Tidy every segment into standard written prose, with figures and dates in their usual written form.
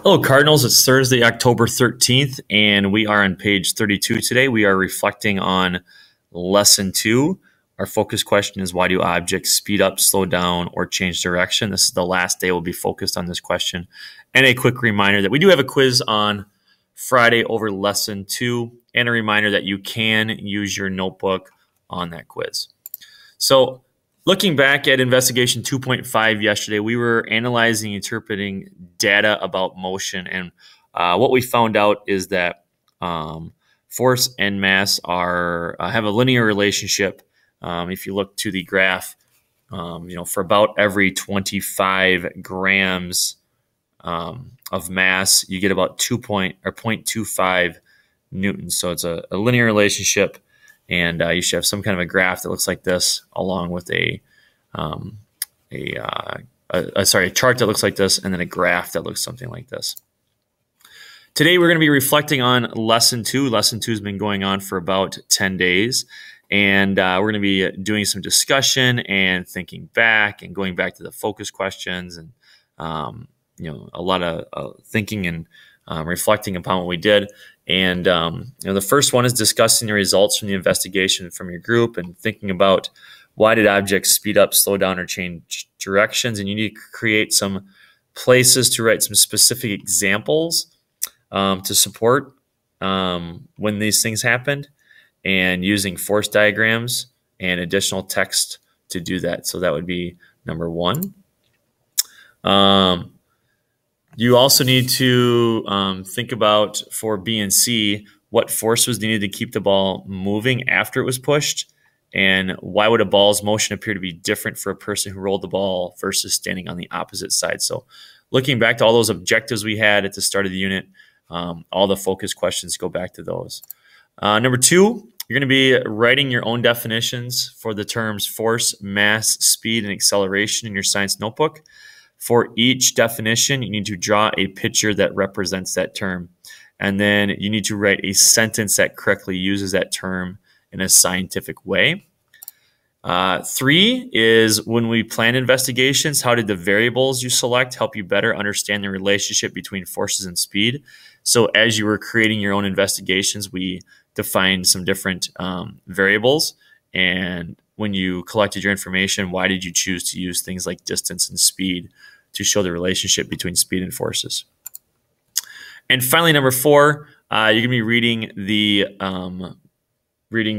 Hello, Cardinals. It's Thursday, October 13th, and we are on page 32 today. We are reflecting on lesson 2. Our focus question is, why do objects speed up, slow down, or change direction? This is the last day we'll be focused on this question. And a quick reminder that we do have a quiz on Friday over lesson 2, and a reminder that you can use your notebook on that quiz. So, looking back at investigation 2.5 yesterday, we were analyzing, interpreting data about motion. And what we found out is that force and mass have a linear relationship. If you look to the graph, for about every 25 grams of mass, you get about 0.25 newtons. So it's a linear relationship. And you should have some kind of a graph that looks like this, along with a chart that looks like this, and then a graph that looks something like this. Today, we're going to be reflecting on lesson 2. Lesson 2 has been going on for about 10 days, and we're going to be doing some discussion and thinking back and going back to the focus questions, and a lot of thinking and reflecting upon what we did. And the first one is discussing the results from the investigation from your group and thinking about why did objects speed up, slow down, or change directions. And you need to create some places to write some specific examples to support when these things happened, and using force diagrams and additional text to do that. So that would be number 1. You also need to think about, for B and C, what force was needed to keep the ball moving after it was pushed, and why would a ball's motion appear to be different for a person who rolled the ball versus standing on the opposite side. So looking back to all those objectives we had at the start of the unit, all the focus questions go back to those. Number 2, you're going to be writing your own definitions for the terms force, mass, speed, and acceleration in your science notebook. For each definition, you need to draw a picture that represents that term. And then you need to write a sentence that correctly uses that term in a scientific way. 3 is, when we plan investigations, how did the variables you select help you better understand the relationship between forces and speed? So as you were creating your own investigations, we defined some different variables. And when you collected your information, why did you choose to use things like distance and speed to show the relationship between speed and forces? And finally, number 4, you're going to be reading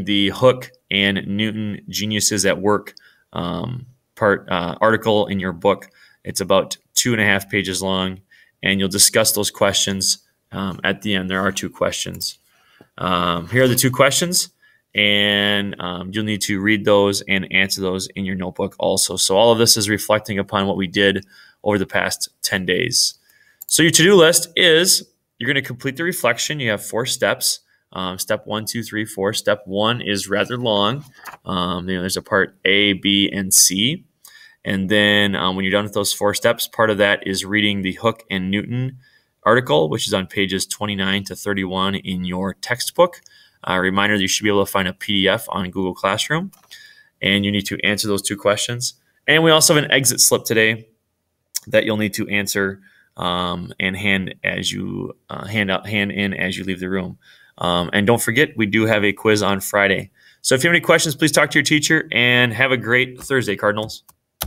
the Hooke and Newton Geniuses at Work article in your book. It's about 2.5 pages long, and you'll discuss those questions at the end. There are 2 questions. Here are the 2 questions. And you'll need to read those and answer those in your notebook also. So all of this is reflecting upon what we did over the past 10 days. So your to-do list is, you're going to complete the reflection. You have 4 steps. Step 1, 2, 3, 4. Step 1 is rather long. There's a part A, B, and C. And then when you're done with those 4 steps, part of that is reading the Hooke and Newton article, which is on pages 29 to 31 in your textbook. A reminder that you should be able to find a PDF on Google Classroom, and you need to answer those 2 questions. And we also have an exit slip today that you'll need to answer and hand in as you leave the room. And don't forget, we do have a quiz on Friday. So if you have any questions, please talk to your teacher, and have a great Thursday, Cardinals.